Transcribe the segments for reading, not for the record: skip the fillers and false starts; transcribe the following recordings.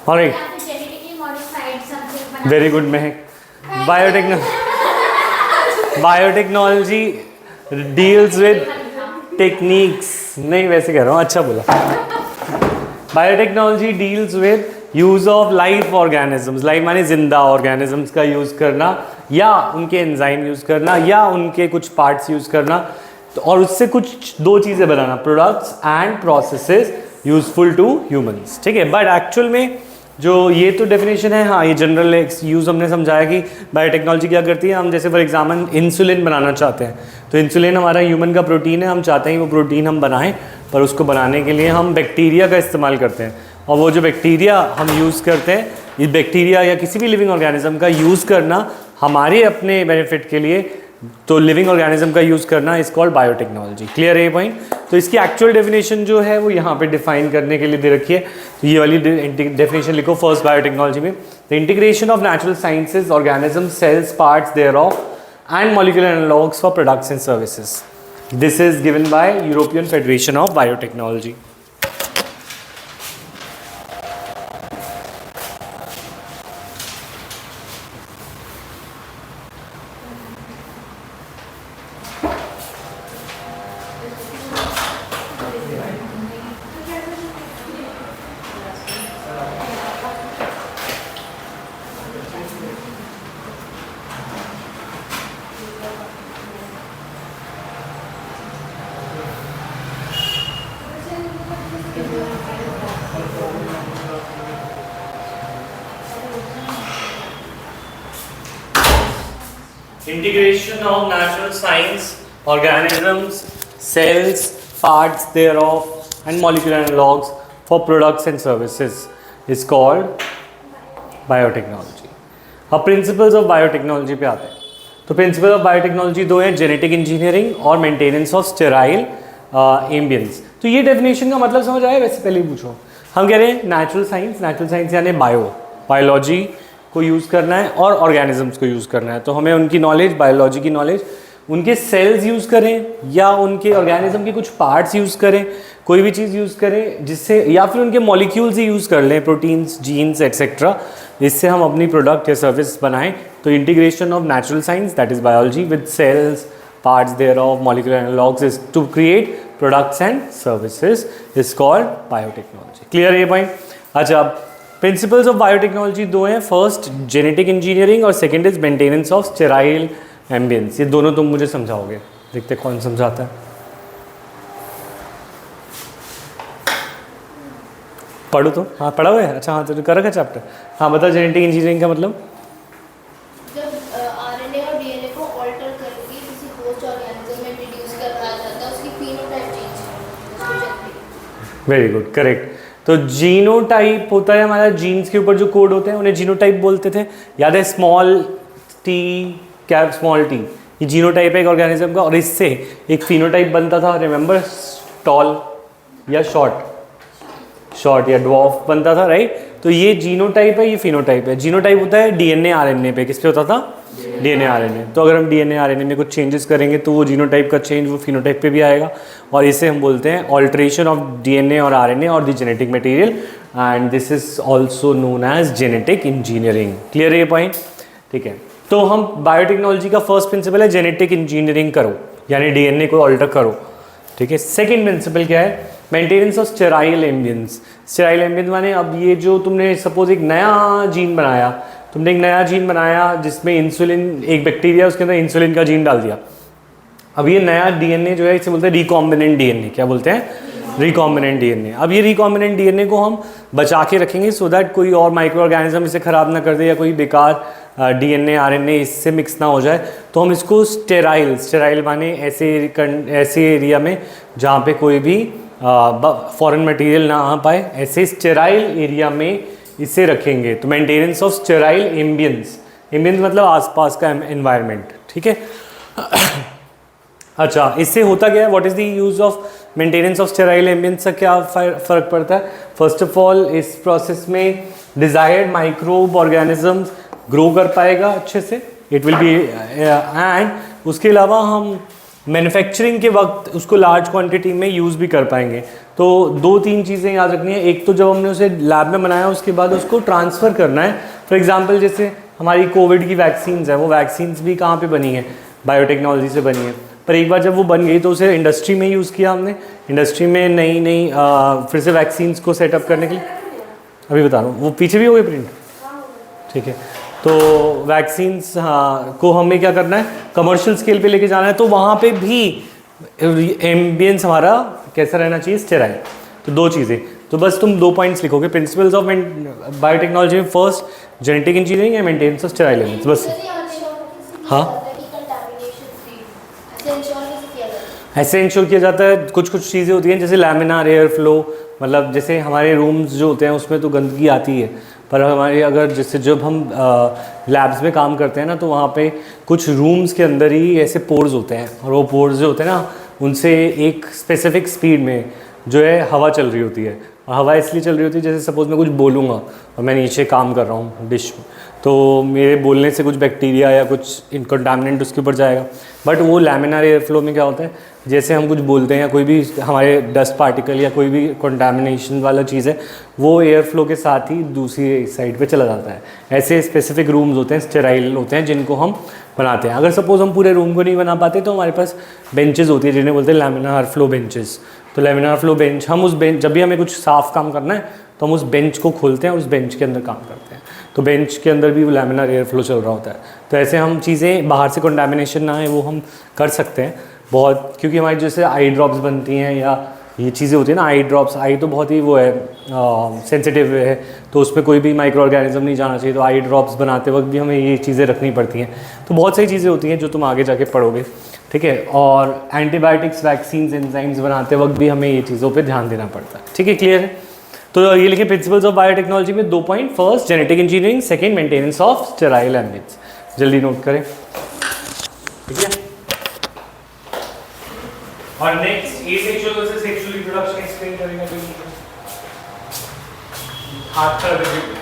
Alright, very good Mahak. Biotechnology deals with techniques, नहीं वैसे कह रहा हूँ, अच्छा बोला। Biotechnology deals with use of life organisms, life माने जिंदा ऑर्गेनिजम्स का यूज करना या उनके एंजाइम यूज करना या उनके कुछ पार्ट्स यूज करना, तो और उससे कुछ दो चीजें बनाना, products and processes useful to humans. ठीक है, बट एक्चुअल में जो ये तो डेफिनेशन है, हाँ ये जनरल यूज़ हमने समझाया कि बायोटेक्नोलॉजी क्या करती है। हम जैसे फॉर एग्जाम्पल इंसुलिन बनाना चाहते हैं, तो इंसुलिन हमारा ह्यूमन का प्रोटीन है, हम चाहते हैं वो प्रोटीन हम बनाएं, पर उसको बनाने के लिए हम बैक्टीरिया का इस्तेमाल करते हैं, और वो जो बैक्टीरिया हम यूज़ करते हैं, इस बैक्टीरिया या किसी भी लिविंग ऑर्गेनिज्म का यूज़ करना हमारे अपने बेनिफिट के लिए, तो लिविंग ऑर्गेनिज्म का यूज़ करना इज कॉल्ड बायोटेक्नोलॉजी। क्लियर है ये पॉइंट? तो इसकी एक्चुअल डेफिनेशन जो है वो यहाँ पे डिफाइन करने के लिए दे रखी है, तो ये वाली डेफिनेशन लिखो फर्स्ट बायोटेक्नोलॉजी में। The integration of natural sciences, organism, cells, parts there of and molecular analogues for products and services. This is given by European federation of biotechnology. Integration of natural science, organisms, cells, parts thereof, and molecular analogues for products and services is called biotechnology. अब principles of biotechnology पे आते हैं। तो principles of biotechnology दो हैं, genetic engineering और maintenance of sterile ambience। तो ये definition का मतलब समझ आया? वैसे पहले ही पूछो। हम कह रहे हैं natural science यानी बायोलॉजी को यूज़ करना है और ऑर्गेनिजम्स को यूज़ करना है, तो हमें उनकी नॉलेज, बायोलॉजी की नॉलेज, उनके सेल्स यूज़ करें या उनके ऑर्गेनिज्म के कुछ पार्ट्स यूज़ करें, कोई भी चीज़ यूज़ करें जिससे, या फिर उनके मॉलिक्यूल्स ही यूज़ कर लें, प्रोटीन्स, जीन्स एक्सेट्रा, जिससे हम अपनी प्रोडक्ट या सर्विस बनाएं। तो integration of natural science, that is biology, with cells, parts there of, molecular analogues, is to create products and services, is called biotechnology. Clear ये point? अच्छा, प्रिंसिपल्स ऑफ बायोटेक्नोलॉजी दो हैं, फर्स्ट जेनेटिक इंजीनियरिंग और second is maintenance of sterile ambience. ये दोनों तुम मुझे समझाओगे, देखते कौन समझाता है। पढ़ो तो, हाँ पढ़ा हुआ है, अच्छा हाँ तो कर रखा चैप्टर, हाँ बताओ जेनेटिक इंजीनियरिंग का मतलब। जब आरएनए और डीएनए को ऑल्टर करके किसी होस्ट ऑर्गेनिज्म में इंट्रोड्यूस करवाया जाता है, उसकी phenotype change. Very good, correct. तो जीनोटाइप होता है हमारा, जीन्स के ऊपर जो कोड होते हैं उन्हें जीनोटाइप बोलते थे, याद है? Small T, cap small T, ये जीनोटाइप है एक ऑर्गेनिज्म का, और इससे एक फिनोटाइप बनता था, रिमेंबर? टॉल या शॉर्ट या ड्वार्फ बनता था, राइट? तो ये जीनोटाइप है, ये फिनोटाइप है। जीनोटाइप होता है डीएनए आरएनए पे, किस पे होता था? DNA RNA. तो अगर हम डीएनए आरएनए में कुछ चेंजेस करेंगे तो वो जीनोटाइप का चेंज वो फिनोटाइप पे भी आएगा, और इसे हम बोलते हैं ऑल्ट्रेशन ऑफ डीएनए और आरएनए और the genetic material, and this is also known as genetic engineering. Clear है ये पॉइंट? ठीक है, तो हम बायोटेक्नोलॉजी का फर्स्ट प्रिंसिपल है जेनेटिक इंजीनियरिंग करो, यानी डीएनए को ऑल्टर करो। ठीक है, सेकेंड प्रिंसिपल क्या है? Maintenance of sterile ambience. Sterile ambience माने, अब ये जो तुमने सपोज एक नया जीन बनाया, तुमने एक नया जीन बनाया जिसमें इंसुलिन, एक बैक्टीरिया उसके अंदर इंसुलिन का जीन डाल दिया, अब ये नया डीएनए जो है इसे बोलते हैं रिकॉम्बिनेंट डीएनए। क्या बोलते हैं? Recombinant DNA. अब ये रिकॉम्बिनेंट डीएनए को हम बचा के रखेंगे सो दैट कोई और माइक्रो ऑर्गेनिज्म इसे ख़राब ना कर दे, या कोई बेकार डीएनए आरएनए इससे मिक्स ना हो जाए, तो हम इसको स्टेराइल माने ऐसे एरिया में जहाँ पे कोई भी फॉरेन मटेरियल ना आ पाए, ऐसे स्टेराइल एरिया में इसे रखेंगे। तो maintenance of sterile ambience, ambience मतलब आसपास का एनवायरनमेंट। ठीक है, अच्छा इससे होता क्या है? What is the use of maintenance of sterile ambience से क्या फ़र्क पड़ता है? फर्स्ट ऑफ ऑल, इस प्रोसेस में डिज़ायर्ड माइक्रोब ऑर्गेनिज्म ग्रो कर पाएगा अच्छे से, इट विल बी, एंड उसके अलावा हम मैन्युफैक्चरिंग के वक्त उसको लार्ज क्वांटिटी में यूज़ भी कर पाएंगे। तो 2-3 चीज़ें याद रखनी है। एक तो जब हमने उसे लैब में बनाया उसके बाद उसको ट्रांसफ़र करना है। फॉर एग्जांपल जैसे हमारी कोविड की वैक्सीन्स है, वो वैक्सीन्स भी कहाँ पे बनी है, बायोटेक्नोलॉजी से बनी है। पर एक बार जब वो बन गई तो उसे इंडस्ट्री में यूज़ किया हमने, इंडस्ट्री में नई फिर से वैक्सीन्स को सेटअप करने के लिए। अभी बता रहा हूँ, वो पीछे भी हो गए प्रिंट, ठीक है। तो वैक्सीन्स को हमें क्या करना है, कमर्शियल स्केल पे लेके जाना है। तो वहाँ पे भी एम्बियंस हमारा कैसा रहना चाहिए, स्टेराइल। तो 2 चीज़ें, तो बस तुम 2 पॉइंट्स लिखोगे, प्रिंसिपल्स ऑफ बायोटेक्नोलॉजी में first genetic engineering and maintenance of sterile elements, बस। हाँ, ऐसे इंश्योर किया जाता है। कुछ चीज़ें होती हैं जैसे लैमिनार एयर फ्लो, मतलब जैसे हमारे रूम्स जो होते हैं उसमें तो गंदगी आती है, पर हमारे अगर जैसे जब हम लैब्स में काम करते हैं ना, तो वहाँ पे कुछ रूम्स के अंदर ही ऐसे पोर्स होते हैं, और वो पोर्स जो होते हैं ना, उनसे एक स्पेसिफिक स्पीड में जो है हवा चल रही होती है। और हवा इसलिए चल रही होती है, जैसे सपोज़ मैं कुछ बोलूँगा और मैं नीचे काम कर रहा हूँ डिश में, तो मेरे बोलने से कुछ बैक्टीरिया या कुछ इनकंटामिनेंट उसके ऊपर जाएगा। बट वो लैमिनार एयर फ्लो में क्या होता है, जैसे हम कुछ बोलते हैं या कोई भी हमारे डस्ट पार्टिकल या कोई भी कंटामिनेशन वाला चीज़ है, वो एयर फ्लो के साथ ही दूसरी साइड पे चला जाता है। ऐसे स्पेसिफिक रूम्स होते हैं, स्टेराइल होते हैं, जिनको हम बनाते हैं। अगर सपोज़ हम पूरे रूम को नहीं बना पाते तो हमारे पास बेंचेस होती है, जिन्हें बोलते हैं लैमिनार फ्लो बेंचेस। तो लैमिनार फ्लो बेंच, हम उस बेंच, जब भी हमें कुछ साफ काम करना है तो हम उस बेंच को खोलते हैं और उस बेंच के अंदर काम करते हैं। तो बेंच के अंदर भी वो लैमिनार एयर फ्लो चल रहा होता है। तो ऐसे हम चीज़ें बाहर से कंटामिनेशन ना आए वो हम कर सकते हैं बहुत, क्योंकि हमारी जैसे आई ड्रॉप्स बनती हैं या ये चीज़ें होती हैं ना, आई ड्रॉप्स, आई तो बहुत ही वो है सेंसिटिव है, तो उसमें कोई भी माइक्रो ऑर्गेनिज्म नहीं जाना चाहिए। तो आई ड्रॉप्स बनाते वक्त भी हमें ये चीज़ें रखनी पड़ती हैं। तो बहुत सारी चीज़ें होती हैं जो तुम आगे जाके पढ़ोगे, ठीक है। और एंटीबायोटिक्स, वैक्सीन्स, एंजाइम्स बनाते वक्त भी हमें ये चीज़ों पे ध्यान देना पड़ता है, ठीक है, क्लियर है। तो ये लिखे प्रिंसिपल्स ऑफ बायोटेक्नोलॉजी में 2 point, first genetic engineering, second maintenance of sterile ambience. जल्दी नोट करें, ठीक है। और next asexual versus sexual reproduction explain करेंगे। कोई हाथ कर दीजिए।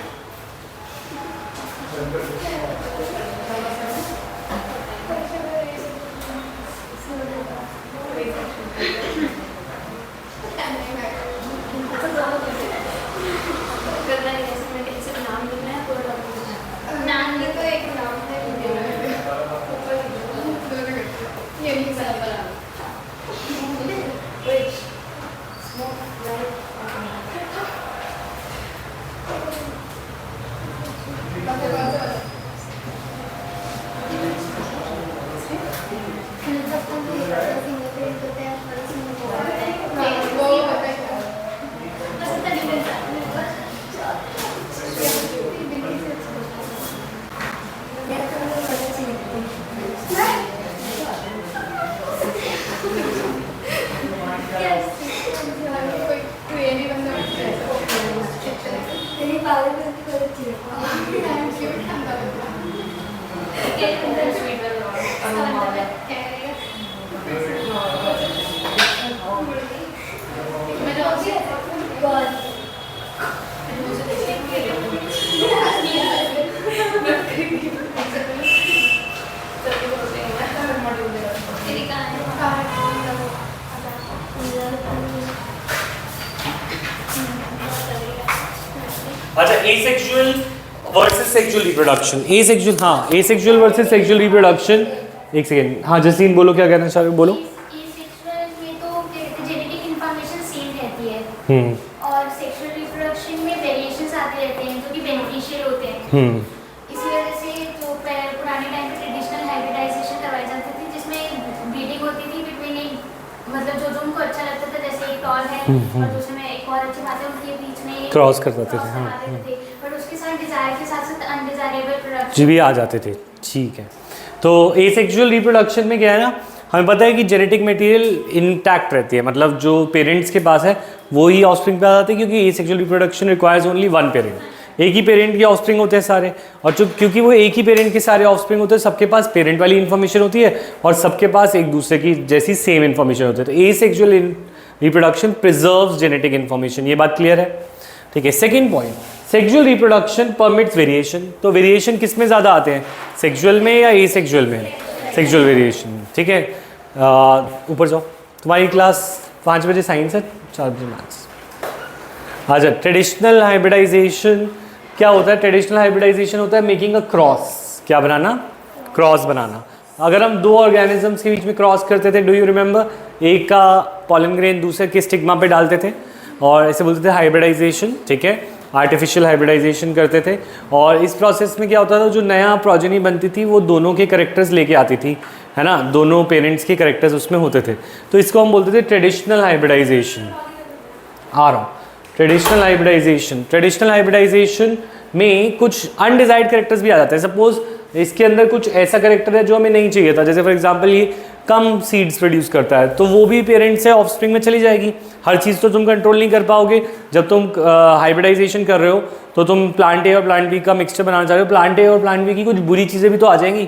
अच्छा, asexual versus sexual reproduction. Asexual, हाँ, एसेक्सुअल वर्सेस सेक्सुअल रिप्रोडक्शन। एक सेकेंड, हाँ जसीन बोलो, क्या कहना चाह रहे हो, बोलो। एसेक्सुअल में तो जेनेटिक इंफॉर्मेशन सेम रहती है और सेक्सुअल रिप्रोडक्शन में वेरिएशंस आते रहते हैं जो कि बेनिफिशियल होते हैं। इसी वजह से जो पुराने टाइम पे ट्रेडिशनल हाइब्रिडाइजेशन करवाई जाती थी, जिसमें ब्रीडिंग होती थी बिटवीन, मतलब जो उनको अच्छा लगता था, जैसे एक टॉल है और दूसरे में एक और अच्छी बात है, उनके बीच में क्रॉस कर देते थे, हाँ, बट उसके साथ डिजायर के साथ साथ अनडिजायरेबल प्रोडक्ट जी भी आ जाते थे, ठीक है। तो एसेक्सुअल रिप्रोडक्शन में क्या है ना, हमें पता है कि जेनेटिक मटेरियल इंटैक्ट रहती है, मतलब जो पेरेंट्स के पास है वो ही ऑफस्प्रिंग पे आ जाते हैं, क्योंकि asexual reproduction requires only 1 parent. एक ही पेरेंट के ऑफस्प्रिंग होते हैं सारे, और जो क्योंकि वो एक ही पेरेंट के सारे ऑफस्प्रिंग होते हैं, सबके पास पेरेंट वाली इन्फॉर्मेशन होती है और सबके पास एक दूसरे की जैसी सेम इन्फॉर्मेशन होती है। तो asexual reproduction preserves genetic information, ये बात क्लियर है, ठीक है। Second point, sexual reproduction permits variation. तो वेरिएशन किस में ज़्यादा आते हैं, सेक्सुअल में या एसेक्सुअल में? सेक्सुअल वेरिएशन, ठीक है। ऊपर जाओ, तुम्हारी क्लास 5 बजे साइंस है, 4 बजे मैथ्स। अच्छा, ट्रेडिशनल हाइब्रिडाइजेशन क्या होता है? ट्रेडिशनल हाइब्रिडाइजेशन होता है मेकिंग अ क्रॉस। क्या बनाना? क्रॉस बनाना। अगर हम दो ऑर्गेनिजम्स के बीच में क्रॉस करते थे, डू यू रिमेंबर? एक का पॉलन ग्रेन दूसरे के स्टिग्मा पे डालते थे और इसे बोलते थे हाइब्रिडाइजेशन, ठीक है, आर्टिफिशियल हाइब्रिडाइजेशन करते थे। और इस प्रोसेस में क्या होता था, जो नया प्रोजेनी बनती थी वो दोनों के करेक्टर्स लेके आती थी, है ना, दोनों पेरेंट्स के करेक्टर्स उसमें होते थे। तो इसको हम बोलते थे ट्रेडिशनल हाइब्रिडाइजेशन। आ रहा हूँ, ट्रेडिशनल हाइब्रिडाइजेशन। ट्रेडिशनल हाइब्रिडाइजेशन में कुछ अनडिजायर्ड करेक्टर्स भी आ जाते हैं। सपोज इसके अंदर कुछ ऐसा करेक्टर है जो हमें नहीं चाहिए था, जैसे फॉर एग्जांपल ये कम सीड्स प्रोड्यूस करता है, तो वो भी पेरेंट्स से ऑफस्प्रिंग में चली जाएगी। हर चीज़ तो तुम कंट्रोल नहीं कर पाओगे। जब तुम हाइब्रिडाइजेशन कर रहे हो तो तुम प्लांट ए और प्लांट बी का मिक्सचर बनाना चाह रहे हो, प्लांट ए और प्लांट बी की कुछ बुरी चीज़ें भी तो आ जाएंगी,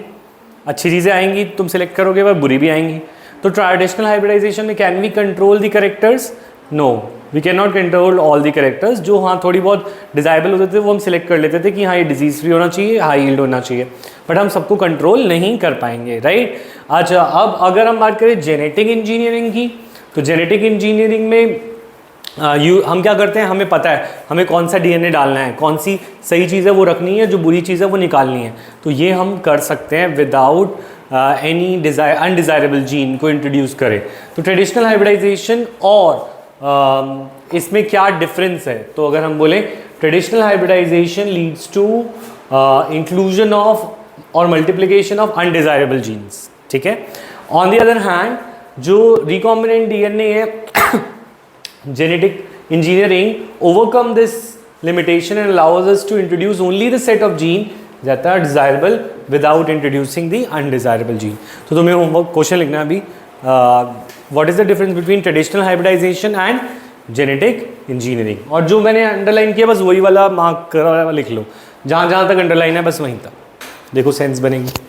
अच्छी चीज़ें आएंगी तुम सिलेक्ट करोगे पर बुरी भी आएंगी। तो ट्रेडिशनल हाइब्रिडाइजेशन में can we control the characters? No, we can not control all the characters. जो हाँ थोड़ी बहुत डिजायबल होते थे वो हम सिलेक्ट कर लेते थे कि हाँ ये डिजीज फ्री होना चाहिए, हाई यील्ड होना चाहिए, बट हम सबको कंट्रोल नहीं कर पाएंगे, राइट। अच्छा, अब अगर हम बात करें जेनेटिक इंजीनियरिंग की, तो जेनेटिक इंजीनियरिंग में हम क्या करते हैं, हमें पता है हमें कौन सा डीएनए डालना है, कौन सी सही चीज़ है वो रखनी है, जो बुरी चीज़ है वो निकालनी है। तो ये हम कर सकते हैं विदाउट एनी अनडिज़ायरेबल जीन को इंट्रोड्यूस करें। तो ट्रेडिशनल हाइब्रिडाइजेशन और इसमें क्या डिफरेंस है? तो अगर हम बोले traditional hybridization leads to inclusion of और मल्टीप्लिकेशन ऑफ अनडिज़ायरेबल जीन्स, ठीक है। ऑन द अदर हैंड जो रिकॉम्बिनेंट डीएनए है, genetic engineering overcome this limitation and allows us to introduce only the set of gene that are desirable without introducing the undesirable gene. तो तुम्हें homework question लिखना है अभी, what is the difference between traditional hybridization and genetic engineering? और जो मैंने underline किया बस वही वाला मार्क करा लिख लो, जहाँ जहाँ तक अंडरलाइन है बस वहीं तक, देखो सेंस बनेगी।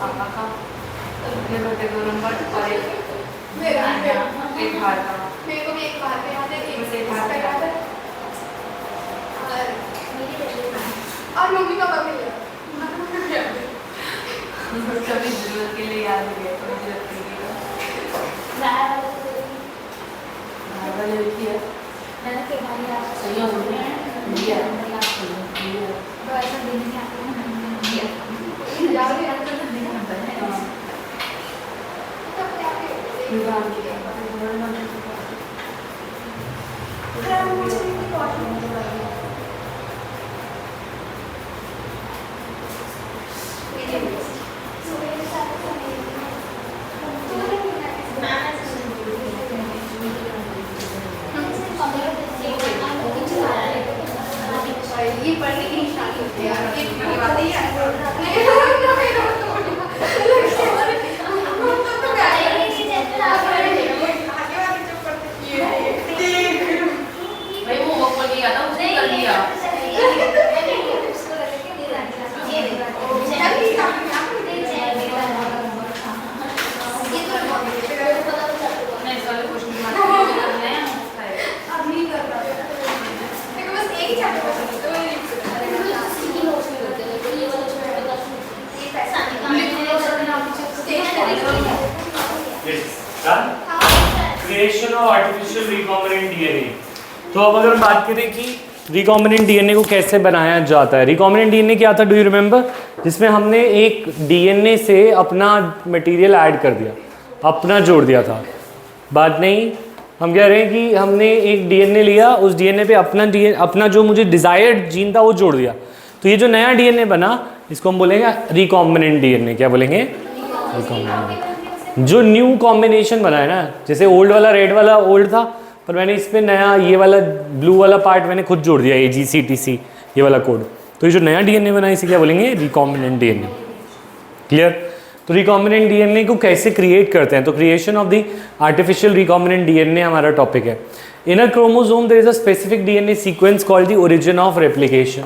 पापा का दो नंबर और एक बाहर का। मेरे को भी एक बाहर पे याद है, एक बाहर का याद है और मम्मी पापा भी है। कभी जरूरत के लिए याद हो गया, कभी जरूरत के लिए है। सही हो गया ये पढ़ने की निशानी होती है यार, ये बात ही है। भाई वो वर्क कर लिया था, उसने कर लिया। नहीं सारे क्वेश्चन करने हैं, अब नहीं कर रहा है। देखो बस एक ही चैप्टर बचा है, तो ये creation of artificial recombinant DNA. तो अब अगर बात करें कि रिकॉम्बिनेंट डीएनए को कैसे बनाया जाता है, रिकॉम्बिनेंट डीएनए क्या था, डू यू रिमेंबर, जिसमें हमने एक डीएनए से अपना मटेरियल ऐड कर दिया, अपना जोड़ दिया था। बात नहीं, हम कह रहे हैं कि हमने एक डीएनए लिया, उस डीएनए पे अपना जो मुझे डिजायर्ड जीन था वो जोड़ दिया। तो ये जो नया डीएनए बना, इसको हम बोलेंगे रिकॉम्बिनेंट डीएनए। क्या बोलेंगे? रिकॉम्बिनेंट। जो न्यू कॉम्बिनेशन बना है ना, जैसे ओल्ड वाला रेड वाला ओल्ड था, पर मैंने इसमें नया ये वाला ब्लू वाला पार्ट मैंने खुद जोड़ दिया, AGCTC ये वाला कोड। तो ये जो नया डीएनए बना है इसे क्या बोलेंगे? Recombinant DNA. क्लियर? तो रिकॉम्बिनेंट डीएनए को कैसे क्रिएट करते हैं? तो creation of the artificial recombinant DNA हमारा टॉपिक है। In a chromosome there is a specific DNA sequence called the origin of replication.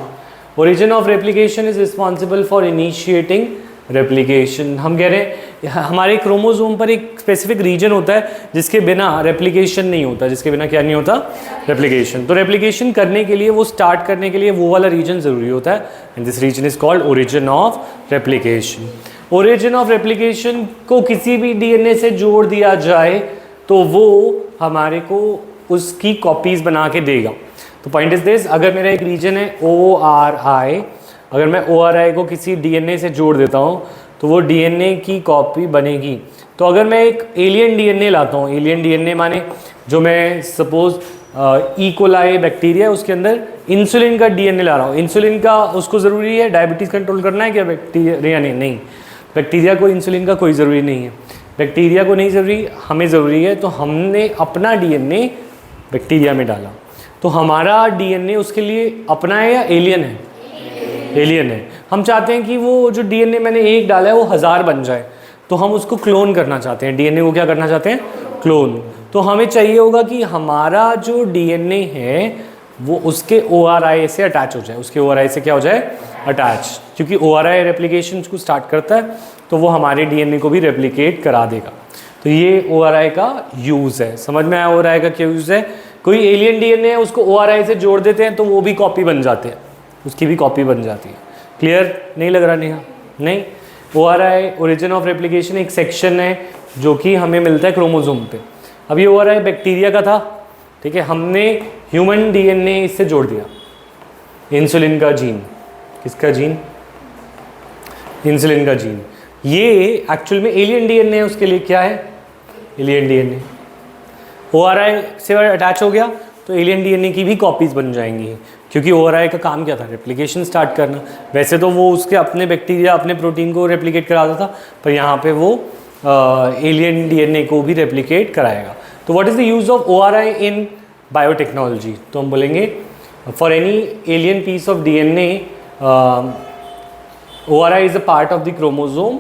Origin of replication is responsible for initiating replication. हम कह रहे हैं हमारे क्रोमोसोम पर एक स्पेसिफिक रीजन होता है जिसके बिना रेप्लिकेशन नहीं होता, जिसके बिना क्या नहीं होता? रेप्लिकेशन। तो रेप्लिकेशन करने के लिए, वो स्टार्ट करने के लिए वो वाला रीजन ज़रूरी होता है, and this region is called origin of replication. Origin of replication को किसी भी डीएनए से जोड़ दिया जाए तो वो हमारे को उसकी कॉपीज़ बना के देगा। तो पॉइंट इज दिस, अगर मेरा एक रीजन है ORI, अगर मैं ORI को किसी डीएनए से जोड़ देता हूँ तो वो डीएनए की कॉपी बनेगी। तो अगर मैं एक एलियन डीएनए लाता हूँ, एलियन डीएनए माने जो मैं सपोज ई कोलाई बैक्टीरिया, उसके अंदर इंसुलिन का डीएनए ला रहा हूँ। इंसुलिन का उसको ज़रूरी है डायबिटीज़ कंट्रोल करना है क्या बैक्टीरिया ने? नहीं, बैक्टीरिया को इंसुलिन का कोई ज़रूरी नहीं है, बैक्टीरिया को नहीं ज़रूरी, हमें ज़रूरी है। तो हमने अपना डीएनए बैक्टीरिया में डाला, तो हमारा डीएनए उसके लिए अपना है या एलियन है? एलियन है। हम चाहते हैं कि वो जो डीएनए मैंने एक डाला है वो 1000 बन जाए, तो हम उसको क्लोन करना चाहते हैं। डीएनए को क्या करना चाहते हैं? क्लोन। तो हमें चाहिए होगा कि हमारा जो डीएनए है वो उसके ORI से अटैच हो जाए, उसके ORI से क्या हो जाए? अटैच। क्योंकि ORI रेप्लिकेशन को स्टार्ट करता है तो वो हमारे डीएनए को भी रेप्लिकेट करा देगा। तो ये ORI का यूज़ है। समझ में आया ORI का क्या यूज़ है? कोई एलियन डीएनए है उसको ORI से जोड़ देते हैं तो वो भी कॉपी बन जाते हैं, उसकी भी कॉपी बन जाती है। क्लियर नहीं लग रहा? नेहा नहीं? ORI ओरिजिन ऑफ रेप्लिकेशन एक सेक्शन है जो कि हमें मिलता है क्रोमोसोम पे। अब ये ORI बैक्टीरिया का था, ठीक है, हमने ह्यूमन डीएनए इससे जोड़ दिया, इंसुलिन का जीन। किसका जीन? इंसुलिन का जीन। ये एक्चुअल में एलियन डीएनए है, उसके लिए क्या है? Alien DNA. ORI से अटैच हो गया तो एलियन डीएनए की भी कॉपीज़ बन जाएंगी, क्योंकि ORI का काम क्या था? रेप्लिकेशन स्टार्ट करना। वैसे तो वो उसके अपने बैक्टीरिया अपने प्रोटीन को रेप्लिकेट कराता था, पर यहाँ पे वो एलियन डीएनए को भी रेप्लिकेट कराएगा। तो what is the use of ORI in biotechnology? तो हम बोलेंगे for any alien piece of DNA ORI is a part of the chromosome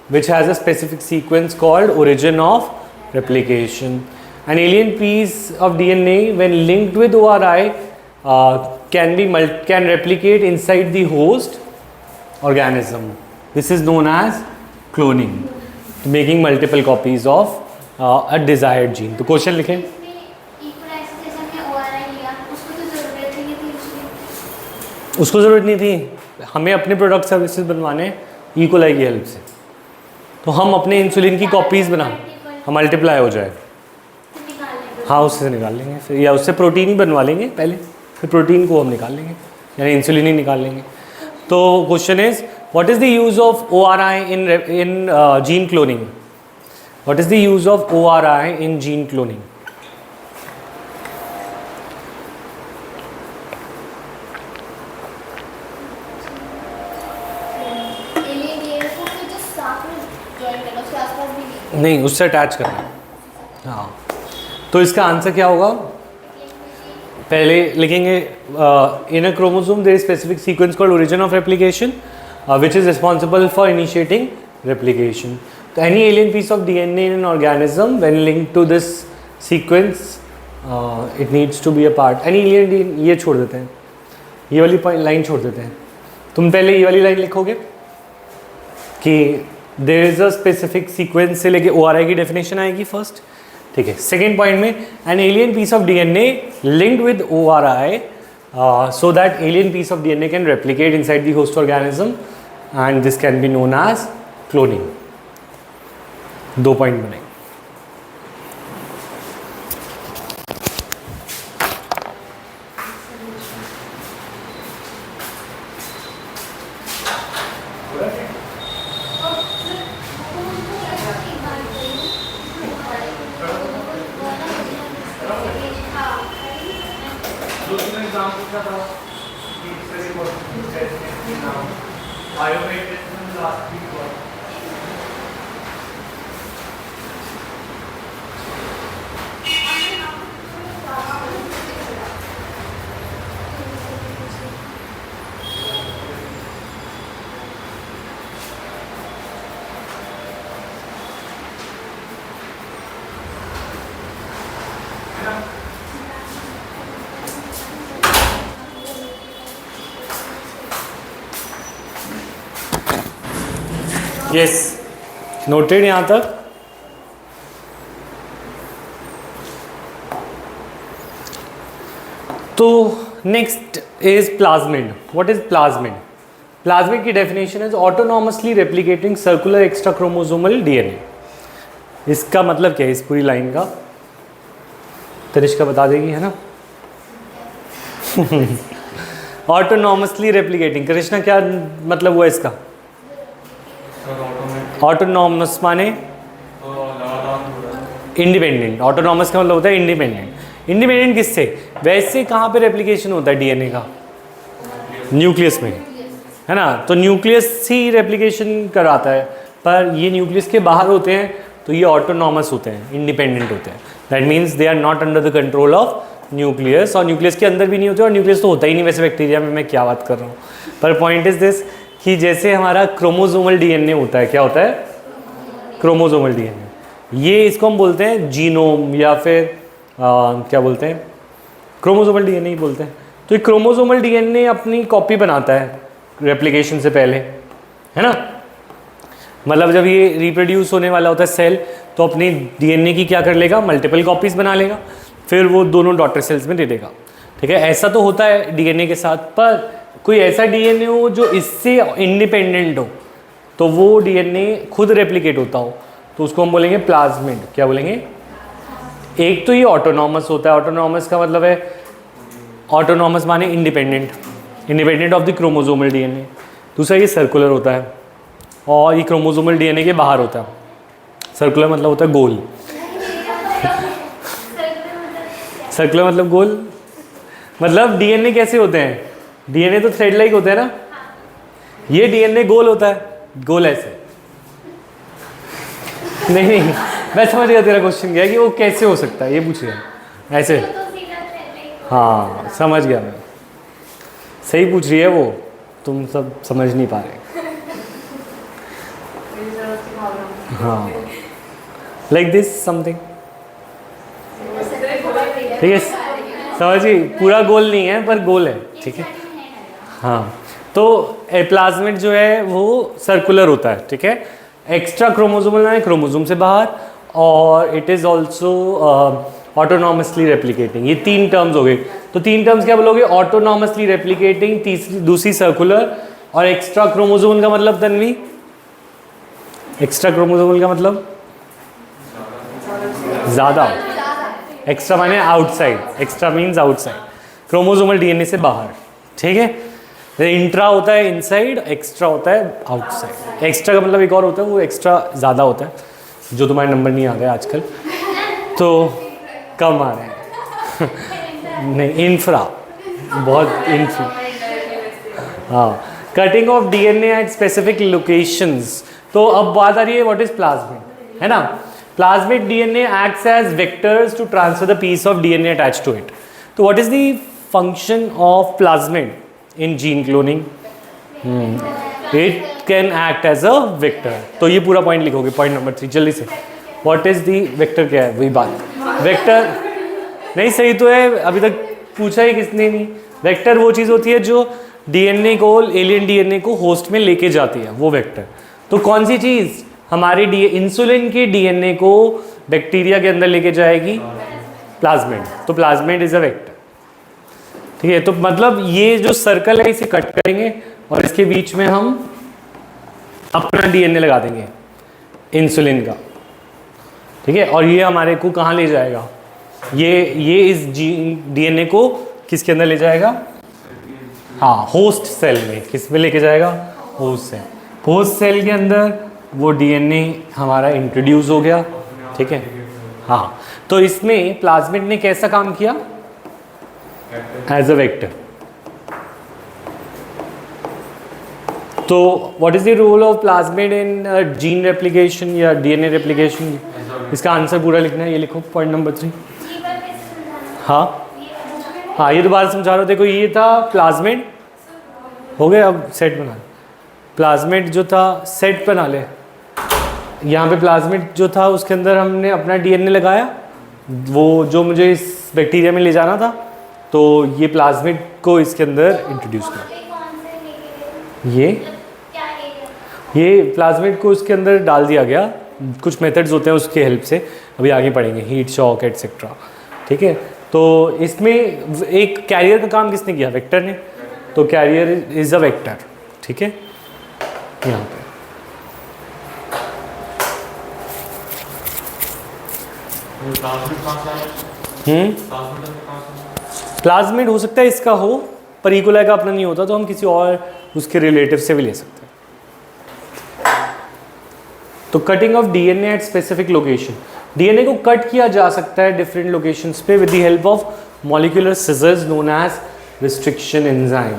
which has a specific sequence called origin of replication. An alien piece of DNA when linked with ORI can replicate inside the host organism. This is known as cloning, making multiple copies of a desired gene. तो question लिखें. इसमें equalization में ORI लिया, उसको तो जरूरत ही नहीं थी उसकी. उसको ज़रूरत नहीं थी. हमें अपने प्रोडक्ट सर्विसेज बनवाने इकोलाई की हेल्प से. तो हम अपने इंसुलिन की कॉपीज़ बना, हम मल्टीप्लाई हो जाए. हाँ, उससे निकाल लेंगे फिर, या उससे प्रोटीन ही बनवा लेंगे पहले, फिर प्रोटीन को हम निकाल लेंगे, यानी इंसुलिन ही निकाल लेंगे. तो question is what is the use of ORI in gene cloning? What is the use of ORI in gene cloning? Alien DNA को फिर जो साथ में जॉइन करना उसके आसपास भी नहीं, उससे अटैच करना है. हाँ, तो इसका आंसर क्या होगा? पहले लिखेंगे in a chromosome there is specific sequence called origin of replication which is responsible for initiating replication. तो any alien piece of DNA in an organism when linked to this sequence it needs to be a part. Any alien, ये छोड़ देते हैं, ये वाली line छोड़ देते हैं. तुम पहले ये वाली लाइन लिखोगे कि there is a specific sequence से लेके ORI की डेफिनेशन आएगी फर्स्ट. ठीक है. सेकेंड पॉइंट में an alien piece of DNA linked with ORI so that alien piece of DNA can replicate inside the host organism and this can be known as cloning. 2 point बने. Yes, noted यहाँ तक. तो next is plasmid. What is plasmid? Plasmid की definition is autonomously replicating circular extra chromosomal DNA. इसका मतलब क्या है इस पूरी लाइन का? तनिष्का बता देगी, है ना? Autonomously replicating. कृष्णा, क्या मतलब हुआ इसका? ऑटोनॉमस माने इंडिपेंडेंट. ऑटोनॉमस का मतलब होता है इंडिपेंडेंट. इंडिपेंडेंट किससे? वैसे कहाँ पे रेप्लिकेशन होता है DNA का? न्यूक्लियस में, है ना? तो न्यूक्लियस ही रेप्लिकेशन कराता है, पर ये न्यूक्लियस के बाहर होते हैं तो ये ऑटोनॉमस होते हैं, इंडिपेंडेंट होते हैं. That means they are not under the control of nucleus. और न्यूक्लियस के अंदर भी नहीं होते, और न्यूक्लियस तो होता ही नहीं वैसे बैक्टीरिया में. मैं क्या बात कर रहा हूँ. पर पॉइंट इज दिस कि जैसे हमारा क्रोमोसोमल DNA होता है, क्या होता है? Chromosomal DNA. ये इसको हम बोलते हैं जीनोम, या फिर क्या बोलते हैं? क्रोमोसोमल DNA ही बोलते हैं. तो ये क्रोमोसोमल DNA अपनी कॉपी बनाता है रेप्लिकेशन से पहले, है ना? मतलब जब ये रिप्रोड्यूस होने वाला होता है सेल, तो अपनी DNA की क्या कर लेगा? मल्टीपल कॉपीज़ बना लेगा, फिर वो दोनों डॉटर सेल्स में दे देगा. ठीक है, ऐसा तो होता है DNA के साथ. पर कोई ऐसा DNA हो जो इससे इंडिपेंडेंट हो, तो वो DNA खुद रेप्लिकेट होता हो, तो उसको हम बोलेंगे प्लाज्मिड. क्या बोलेंगे? एक तो ये ऑटोनॉमस होता है. ऑटोनॉमस का मतलब है, ऑटोनॉमस माने independent, independent of the chromosomal DNA. दूसरा ये सर्कुलर होता है, और ये क्रोमोसोमल DNA के बाहर होता है. सर्कुलर मतलब होता है गोल. सर्कुलर मतलब गोल. मतलब DNA कैसे होते हैं? DNA तो थ्रेड लाइक होता है ना. ये DNA गोल होता है, गोल ऐसे. नहीं, मैं समझ गया तेरा क्वेश्चन क्या है, कि वो कैसे हो सकता है, ये पूछ रहा है ऐसे. हाँ, समझ गया मैं. सही पूछ रही है वो, तुम सब समझ नहीं पा रहे. जबरदस्ती भाग रहा हूँ। हाँ, लाइक दिस समथिंग, ठीक है, समझिए पूरा गोल नहीं है पर गोल है, ठीक है। हाँ, तो प्लाज्मिड जो है वो सर्कुलर होता है, ठीक है। एक्स्ट्रा क्रोमोसोमल है क्रोमोसोम से बाहर, और it is also autonomously replicating. ये 3 टर्म्स हो गए। तो 3 टर्म्स क्या बोलोगे? ऑटोनॉमसली रेप्लिकेटिंग, तीसरी दूसरी सर्कुलर, और एक्स्ट्रा क्रोमोसोमल का मतलब तन्वी, एक्स्ट्रा क्रोमोसोमल का मतलब ज़्यादा, एक्स्ट्रा माने outside, extra means outside, chromosomal DNA से बाहर, ठीक है। इंट्रा होता है इनसाइड, एक्स्ट्रा होता है आउटसाइड। एक्स्ट्रा का मतलब एक और होता है, वो एक्स्ट्रा ज़्यादा होता है, जो तुम्हारे नंबर नहीं आ रहे आजकल, तो कम आ रहे हैं नहीं, इंफ्रा, बहुत इंफ्रा। हाँ, cutting of DNA at specific locations. तो अब बात आ रही है व्हाट इज प्लाज्मिड, है ना। Plasmid DNA acts as vectors to transfer the piece of DNA attach to it. तो what is the function of plasmid in gene cloning? It can act as a vector. तो ये पूरा point लिखोगे, point number 3 जल्दी से। What is the vector, क्या है वही बात। वेक्टर नहीं सही तो है, अभी तक पूछा ही किसने नहीं। वेक्टर वो चीज़ होती है जो डीएनए को, एलियन डीएनए को होस्ट में लेके जाती है, वो वेक्टर। तो कौन सी चीज़ हमारे इंसुलिन के डीएनए को बैक्टीरिया के अंदर लेके जाएगी? प्लाज्मिड। तो प्लाज्मिड इज अ वेक्टर, ठीक है। तो मतलब ये जो सर्कल है इसे कट करेंगे और इसके बीच में हम अपना डीएनए लगा देंगे इंसुलिन का, ठीक है। और ये हमारे को कहाँ ले जाएगा? ये इस डीएनए को किसके अंदर ले जाएगा? हाँ, होस्ट सेल में। किस में लेके जाएगा? Host cell. होस्ट सेल के अंदर वो डीएनए हमारा इंट्रोड्यूस हो गया, ठीक है। हाँ, तो इसमें प्लाज्मिड ने कैसा काम किया? As a vector. तो what is the role of plasmid in gene replication या डीएनए रेप्लिकेशन? इसका आंसर पूरा लिखना है, ये लिखो पॉइंट नंबर 3। हाँ हाँ, ये दोबारा समझा रहा हूँ। देखो, ये था प्लाज्मिड, हो गया। अब सेट बना ले। प्लाज्मिड जो था सेट बना ले। यहाँ पे प्लाज्मिड जो था उसके अंदर हमने अपना डीएनए लगाया, वो जो मुझे इस बैक्टीरिया में ले जाना था, तो ये प्लाज्मिड को इसके अंदर इंट्रोड्यूस किया। ये प्लाज्मिड को इसके अंदर डाल दिया गया। कुछ मेथड्स होते हैं उसके हेल्प से, अभी आगे पढ़ेंगे, हीट शॉक एटसेट्रा, ठीक है। तो इसमें एक कैरियर का काम किसने किया? वेक्टर ने। तो कैरियर इज अ वेक्टर, ठीक है। यहाँ पे प्लाज्मिड हो सकता है इसका हो, पर इकोलाई का अपना नहीं होता, तो हम किसी और उसके रिलेटिव से भी ले सकते हैं। तो cutting of DNA at specific location. DNA को कट किया जा सकता है डिफरेंट लोकेशंस पे with the help of molecular scissors known as restriction enzyme.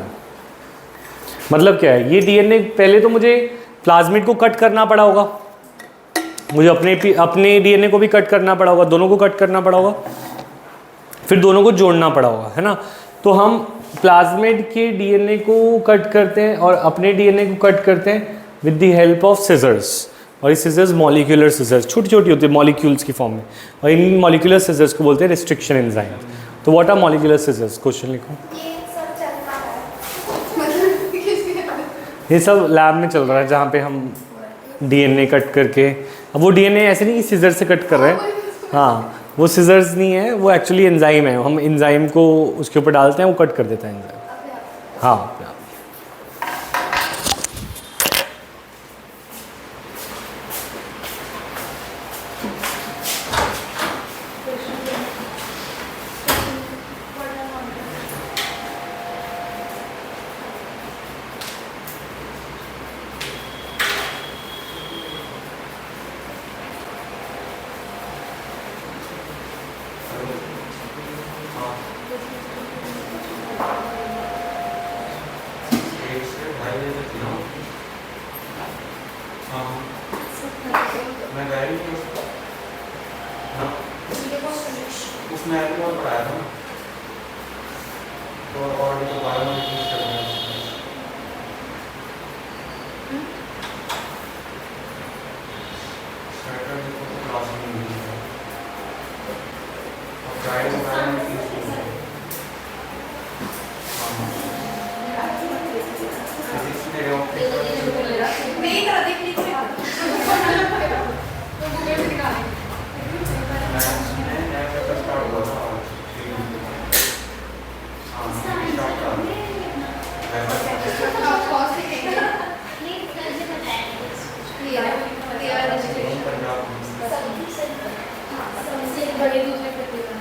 मतलब क्या है? ये डीएनए, पहले तो मुझे प्लाज्मिड को कट करना पड़ा होगा, मुझे अपने डीएनए को भी कट करना पड़ा होगा, दोनों को कट करना पड़ा होगा, फिर दोनों को जोड़ना पड़ा होगा, है ना। तो हम प्लाज्मिड के डीएनए को कट करते हैं और अपने डीएनए को कट करते हैं with the help of scissors. और ये सिजर्स मॉलिक्यूलर सिजर्स, छोटी छोटी होती है मॉलिक्यूल्स की फॉर्म में, और इन मॉलिक्यूलर सिजर्स को बोलते हैं रिस्ट्रिक्शन एंजाइम। तो what are molecular scissors? Question लिखो। ये सब लैब में चल रहा है, जहाँ पे हम डीएनए कट करके, अब वो डीएनए ऐसे नहीं कि सीजर से कट कर रहे हैं, हाँ, वो सीजर्स नहीं है, वो एक्चुअली एंजाइम है। हम एंजाइम को उसके ऊपर डालते हैं, वो कट कर देता है एंजाइम। हाँ, उसमें और पढ़ाया था तो और भी दोबारा में यूज करना है। क्रॉसिंग और प्राइड एनवायरनमेंट की फिजिक्स में मेरी तरह देख लीजिए तो गूगल से निकालें मैथ्स में नया पेपर स्टार्ट हुआ था हाँ स्टार्ट था आप कौन से लिखेंगे बड़े दूसरे प्रतिभा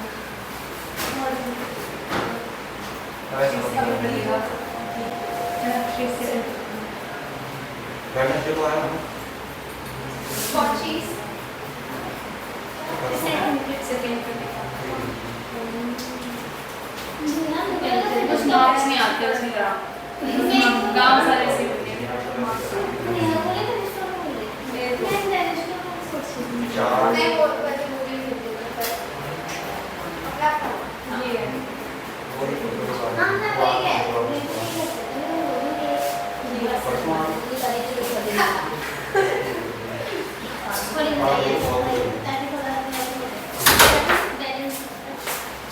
वेडनेसडे को आया हूँ कौन चीज कुछ मार्क्स नहीं आते उसमें गाँव सारे से चार मैं वो वाली मूवी देखती हूँ लैपटॉप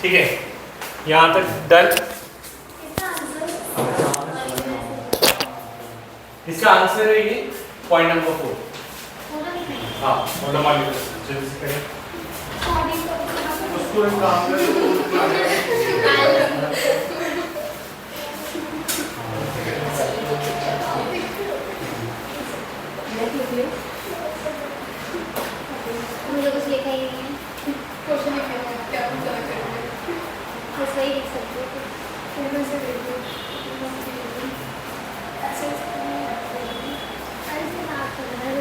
ठीक है, यहाँ तक डन। इसका आंसर है ये पॉइंट नंबर 4। हाँ जल्दी से करें उसको एक काम हम लोग कुछ लिखा ही नहीं है, क्वेश्चन लिखे हैं क्या हम क्या करेंगे बस वही लिख सकते हो। फिर मैं से देखो ऐसे बात करना है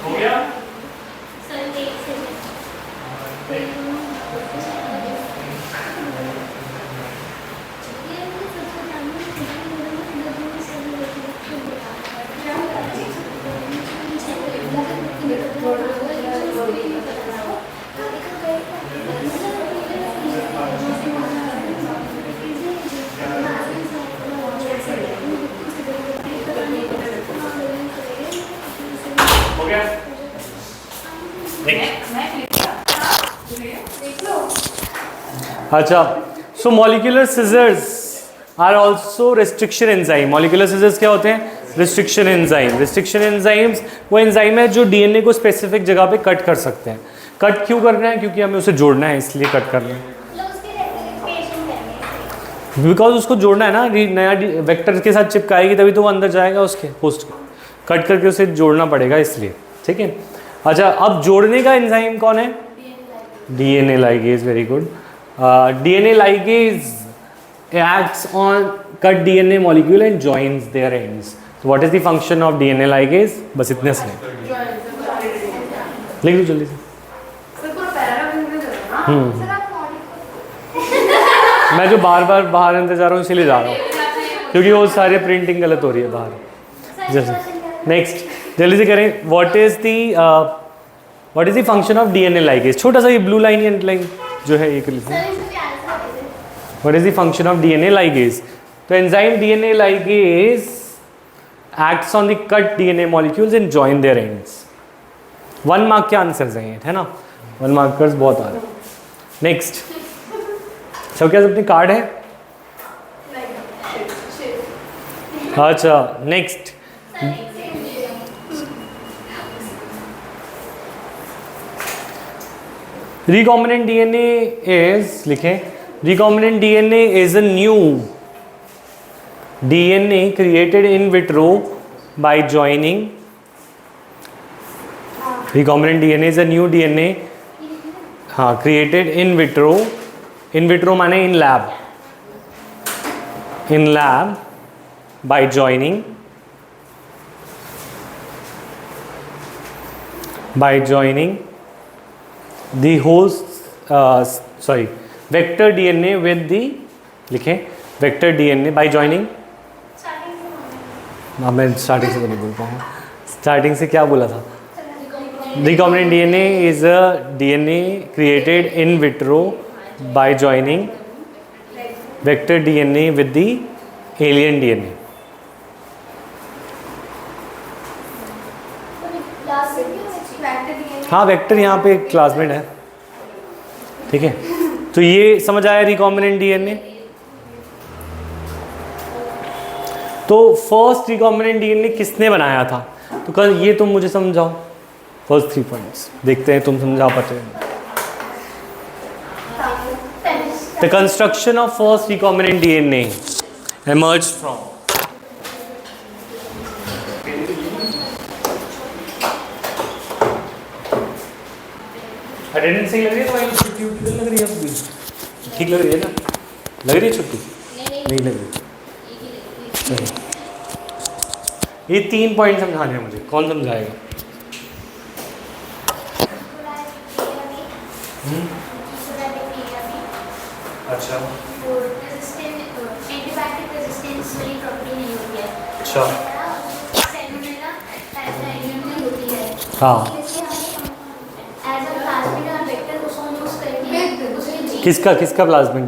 हो गया। हो गया। अच्छा, so molecular scissors are also restriction enzyme. Molecular scissors क्या होते हैं? Restriction enzyme. रिस्ट्रिक्शन एंजाइम्स वो एंजाइम है जो डीएनए को स्पेसिफिक जगह पे कट कर सकते हैं। कट क्यों करना है? क्योंकि हमें उसे जोड़ना है, इसलिए कट करना है। बिकॉज उसको जोड़ना है ना, नया वेक्टर के साथ चिपकाएगी तभी तो वो अंदर जाएगा उसके पोस्ट कट करके उसे जोड़ना पड़ेगा, इसलिए। ठीक है। अच्छा, अब जोड़ने का एंजाइम कौन है? DNA ligase. Very good. DNA ligase acts on cut DNA molecule and joins their ends. So what is the function of DNA ligase? बस इतने से लिख दो जल्दी से। सर पूरा पैराग्राफ लिख दो ना। सर आप मॉडिफाई मैं जो बार बार बाहर अंदर जा रहा हूँ इसीलिए जा रहा हूँ, क्योंकि वो सारे प्रिंटिंग गलत हो रही है बाहर। जल्दी नेक्स्ट जल्दी से करें। What is the function of DNA ligase? छोटा सा ये ब्लू लाइन अंडरलाइन जो है ये लिखिए। What is the function of DNA ligase? तो enzyme DNA ligase acts on the cut DNA molecules and join their ends. 1 mark के answers हैं ये, है ना? 1 मार्कर्स बहुत आ रहे हैं। नेक्स्ट, सब क्या अपने कार्ड है? अच्छा, नेक्स्ट recombinant DNA is, लिखें, recombinant DNA is a new DNA created in vitro by joining. Recombinant DNA is a new DNA, हाँ, created in vitro. In vitro माने in lab. in lab by joining the vector DNA with the, लिखें vector DNA by joining, मैं starting से तो नहीं बोल पाऊँगा, starting से क्या बोला था? Recombinant DNA is a DNA created in vitro by joining vector DNA with the alien DNA. हाँ, वेक्टर यहाँ पे एक क्लासमेट है, ठीक है। तो ये समझ आया रिकॉम्बिनेंट डीएनए। तो फर्स्ट रिकॉम्बिनेंट डीएनए किसने बनाया था? तो कल ये तुम मुझे समझाओ, फर्स्ट 3 पॉइंट्स देखते हैं तुम समझा पाते हो। The construction of first recombinant DNA emerged from attendance सही लग रही है तो छुट्टी लग रही है, अब भी ठीक लग रही है ना? लग रही है छुट्टी? नहीं लग रही। चलो ये 3 पॉइंट समझाने हैं मुझे, कौन समझाएगा? अच्छा अच्छा हाँ, किसका प्लाज्मिड?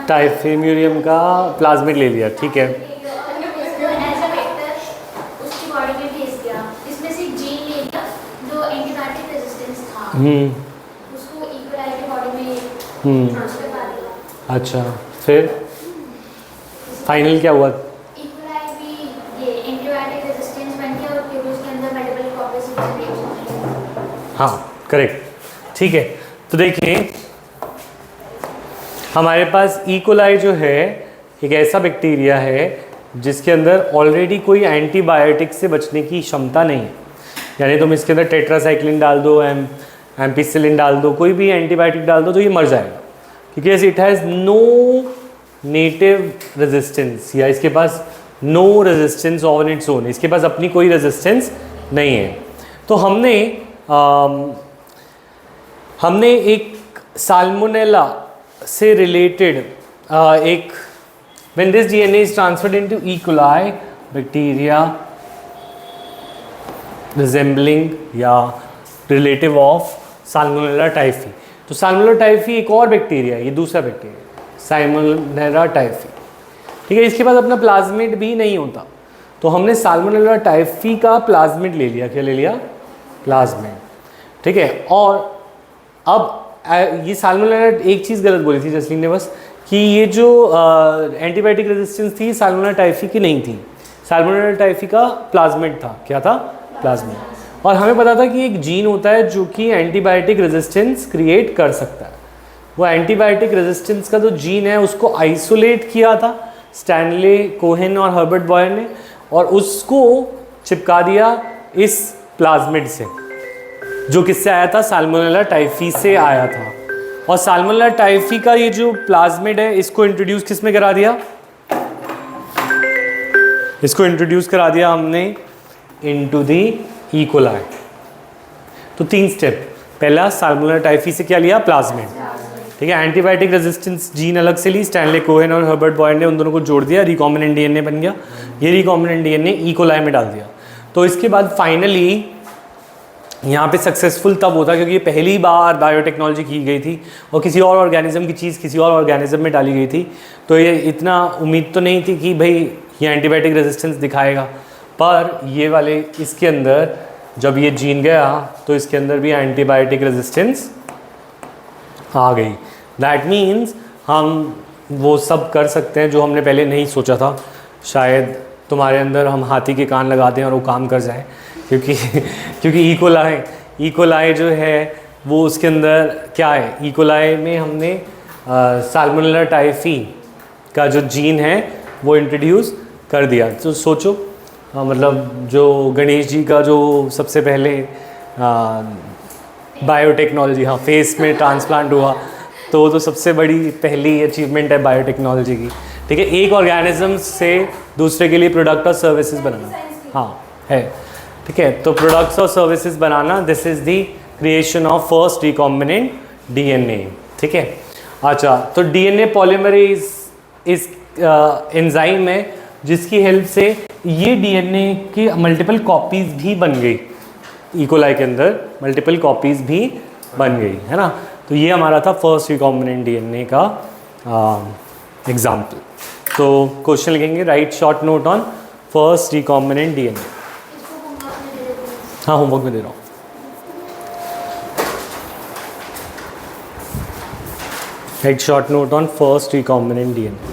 टाइफेम्यूरियम का प्लाज्मिड ले लिया, ठीक है। अच्छा, फिर फाइनल क्या हुआ? हाँ करेक्ट, ठीक है। तो देखिए हमारे पास इकोलाई जो है एक ऐसा बैक्टीरिया है जिसके अंदर ऑलरेडी कोई एंटीबायोटिक से बचने की क्षमता नहीं है, यानी तुम इसके अंदर टेट्रासाइक्लिन डाल दो, एम्पिसिलिन डाल दो, कोई भी एंटीबायोटिक डाल दो तो ये मर जाएगा, क्योंकि it has no native resistance, या इसके पास no resistance on its own, इसके पास अपनी कोई रेजिस्टेंस नहीं है। तो हमने एक साल्मोनेला से रिलेटेड एक when this DNA is transferred into E coli bacteria resembling या रिलेटिव ऑफ साल्मोनेला टाइफी। तो साल्मोनेला टाइफी एक और बैक्टीरिया है, ये दूसरा बैक्टीरिया साल्मोनेला टाइफी, ठीक है। इसके पास अपना प्लाज्मिड भी नहीं होता, तो हमने साल्मोनेला टाइफी का प्लाज्मिड ले लिया। क्या ले लिया? प्लाज्मिड, ठीक है। और अब ये साल्मोनेला, एक चीज़ गलत बोली थी जसलीन ने बस, कि ये जो एंटीबायोटिक रेजिस्टेंस थी साल्मोनेला टाइफी की नहीं थी, साल्मोनेला टाइफी का प्लाज्मिड था। क्या था? प्लाज्मिड। और हमें पता था कि एक जीन होता है जो कि एंटीबायोटिक रेजिस्टेंस क्रिएट कर सकता है। वो एंटीबायोटिक रेजिस्टेंस का जो जीन है उसको आइसोलेट किया था स्टैनले कोहेन और हर्बर्ट बॉयर ने, और उसको चिपका दिया इस प्लाज्मिड से, जो किससे आया था? साल्मोनेला टाइफी से आया था। और साल्मोनेला टाइफी का ये जो प्लाज्मिड है इसको इंट्रोड्यूस किस में करा दिया? इसको इंट्रोड्यूस करा दिया हमने इनटू द ई कोलाई। तो 3 स्टेप, पहला साल्मोनेला टाइफी से क्या लिया? प्लाज्मिड, ठीक है। एंटीबायोटिक रेजिस्टेंस जीन अलग से ली, स्टैनले कोहेन और हर्बर्ट बॉयर ने उन दोनों को जोड़ दिया, रिकॉम्बिनेंट डीएनए बन गया। ये रिकॉम्बिनेंट डीएनए ई कोलाई में डाल दिया। तो इसके बाद फाइनली यहाँ पे सक्सेसफुल तब होता क्योंकि ये पहली बार बायोटेक्नोलॉजी की गई थी और किसी और ऑर्गेनिज्म की चीज़ किसी और ऑर्गेनिज्म में डाली गई थी। तो ये इतना उम्मीद तो नहीं थी कि भाई ये एंटीबायोटिक रेजिस्टेंस दिखाएगा, पर ये वाले इसके अंदर जब ये जीन गया तो इसके अंदर भी एंटीबायोटिक रेजिस्टेंस आ गई। दैट मीन्स हम वो सब कर सकते हैं जो हमने पहले नहीं सोचा था। शायद तुम्हारे अंदर हम हाथी के कान लगा दें और वो काम कर जाए, क्योंकि ई कोलाई जो है वो उसके अंदर क्या है? ई कोलाई में हमने साल्मोनेला टाइफी का जो जीन है वो इंट्रोड्यूस कर दिया। तो सोचो मतलब जो गणेश जी का जो सबसे पहले बायोटेक्नोलॉजी, हाँ, फेस में ट्रांसप्लांट हुआ तो वो तो सबसे बड़ी पहली अचीवमेंट है बायोटेक्नोलॉजी की, ठीक है, एक ऑर्गेनिज्म से दूसरे के लिए प्रोडक्ट और सर्विसेज बनाना, हाँ है, ठीक है। तो प्रोडक्ट्स और services banana, this is the creation of first recombinant DNA, ठीक है। अच्छा, तो डीएनए पॉलीमरेज इस एंजाइम है जिसकी हेल्प से ये डीएनए की मल्टीपल कॉपीज भी बन गई, इकोलाई के अंदर मल्टीपल कॉपीज भी बन गई, है ना। तो ये हमारा था फर्स्ट रिकॉम्बिनेंट डीएनए का एग्जाम्पल। तो क्वेश्चन लिखेंगे, right short note on first recombinant DNA. इसको होमवर्क में दे देते हैं। हाँ, होमवर्क में दे रहा हूँ। Right short note on first recombinant DNA.